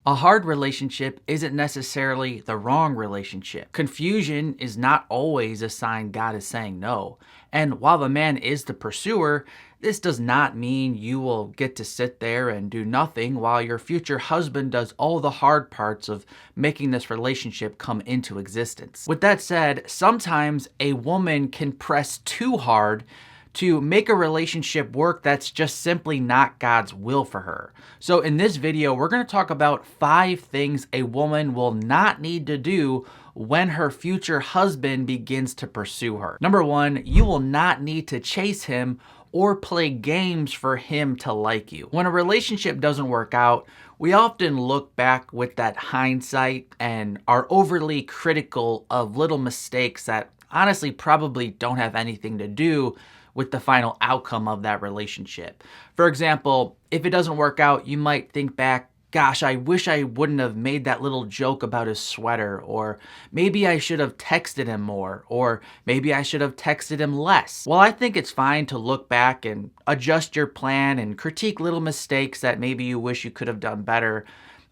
A hard relationship isn't necessarily the wrong relationship. Confusion is not always a sign God is saying no. And while the man is the pursuer, this does not mean you will get to sit there and do nothing while your future husband does all the hard parts of making this relationship come into existence. With that said, sometimes a woman can press too hard to make a relationship work that's just simply not God's will for her. So in this video, we're going to talk about 5 things a woman will not need to do when her future husband begins to pursue her. Number 1, you will not need to chase him or play games for him to like you. When a relationship doesn't work out, we often look back with that hindsight and are overly critical of little mistakes that honestly probably don't have anything to do with the final outcome of that relationship. For example, if it doesn't work out, you might think back, gosh, I wish I wouldn't have made that little joke about his sweater, or maybe I should have texted him more, or maybe I should have texted him less. Well, I think it's fine to look back and adjust your plan and critique little mistakes that maybe you wish you could have done better.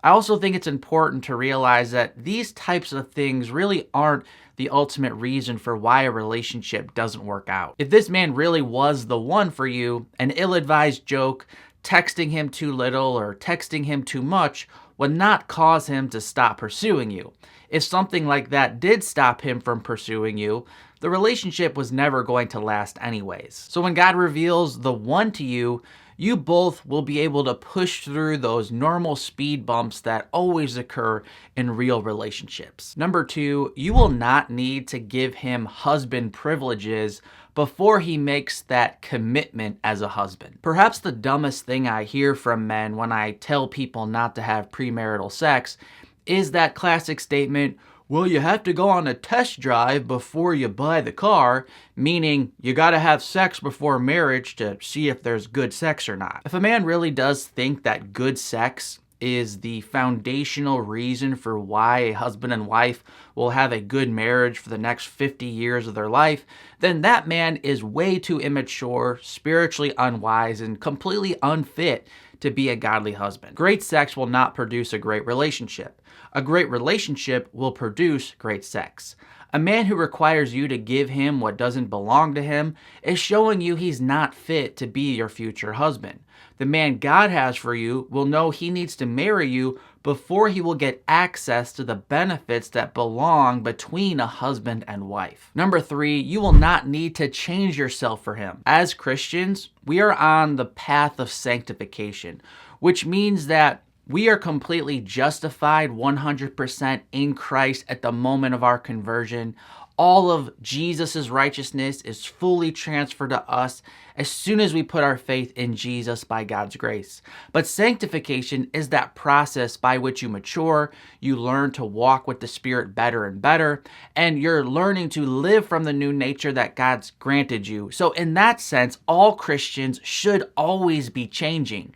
I also think it's important to realize that these types of things really aren't the ultimate reason for why a relationship doesn't work out. If this man really was the one for you, an ill-advised joke, texting him too little, or texting him too much would not cause him to stop pursuing you. If something like that did stop him from pursuing you, the relationship was never going to last anyways. So when God reveals the one to you, you both will be able to push through those normal speed bumps that always occur in real relationships. Number 2, you will not need to give him husband privileges before he makes that commitment as a husband. Perhaps the dumbest thing I hear from men when I tell people not to have premarital sex is that classic statement, well, you have to go on a test drive before you buy the car, meaning you gotta have sex before marriage to see if there's good sex or not. If a man really does think that good sex is the foundational reason for why a husband and wife will have a good marriage for the next 50 years of their life, then that man is way too immature, spiritually unwise, and completely unfit to be a godly husband. Great sex will not produce a great relationship. A great relationship will produce great sex. A man who requires you to give him what doesn't belong to him is showing you he's not fit to be your future husband. The man God has for you will know he needs to marry you before he will get access to the benefits that belong between a husband and wife. Number 3, you will not need to change yourself for him. As Christians, we are on the path of sanctification, which means that we are completely justified 100% in Christ at the moment of our conversion. All of Jesus' righteousness is fully transferred to us as soon as we put our faith in Jesus by God's grace. But sanctification is that process by which you mature, you learn to walk with the Spirit better and better, and you're learning to live from the new nature that God's granted you. So in that sense, all Christians should always be changing.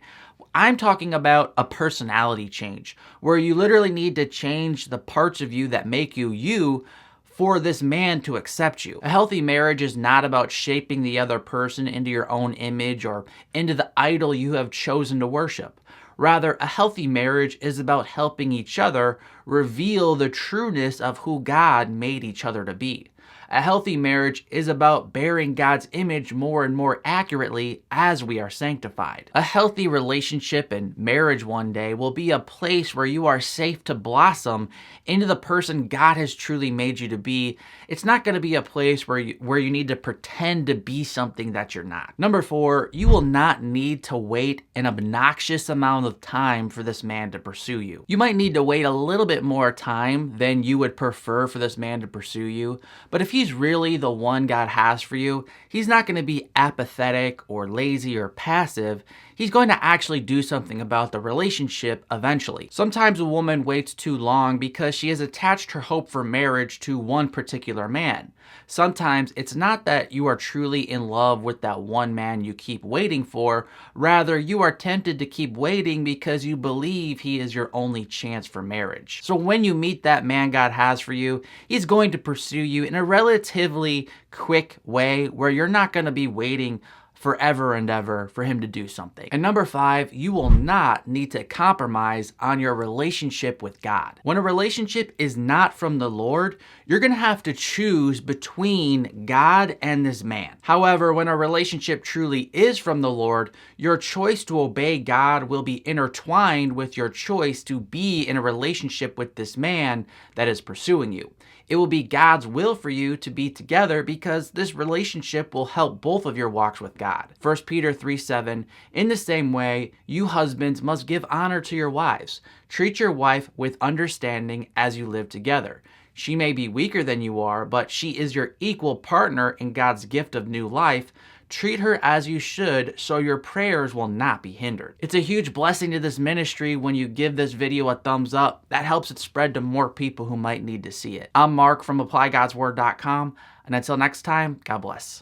I'm talking about a personality change, where you literally need to change the parts of you that make you you for this man to accept you. A healthy marriage is not about shaping the other person into your own image or into the idol you have chosen to worship. Rather, a healthy marriage is about helping each other reveal the trueness of who God made each other to be. A healthy marriage is about bearing God's image more and more accurately as we are sanctified. A healthy relationship and marriage one day will be a place where you are safe to blossom into the person God has truly made you to be. It's not going to be a place where you need to pretend to be something that you're not. Number 4, you will not need to wait an obnoxious amount of time for this man to pursue you. You might need to wait a little bit more time than you would prefer for this man to pursue you, but if he's really the one God has for you, he's not going to be apathetic or lazy or passive. He's going to actually do something about the relationship eventually. Sometimes a woman waits too long because she has attached her hope for marriage to one particular man. Sometimes it's not that you are truly in love with that one man you keep waiting for. Rather, you are tempted to keep waiting because you believe he is your only chance for marriage. So when you meet that man God has for you, he's going to pursue you in a relatively quick way where you're not going to be waiting forever and ever for him to do something. And number 5, you will not need to compromise on your relationship with God. When a relationship is not from the Lord, you're going to have to choose between God and this man. However, when a relationship truly is from the Lord, your choice to obey God will be intertwined with your choice to be in a relationship with this man that is pursuing you. It will be God's will for you to be together because this relationship will help both of your walks with God. 1 Peter 3:7, in the same way, you husbands must give honor to your wives. Treat your wife with understanding as you live together. She may be weaker than you are, but she is your equal partner in God's gift of new life. Treat her as you should so your prayers will not be hindered. It's a huge blessing to this ministry when you give this video a thumbs up. That helps it spread to more people who might need to see it. I'm Mark from ApplyGodsWord.com, and until next time, God bless.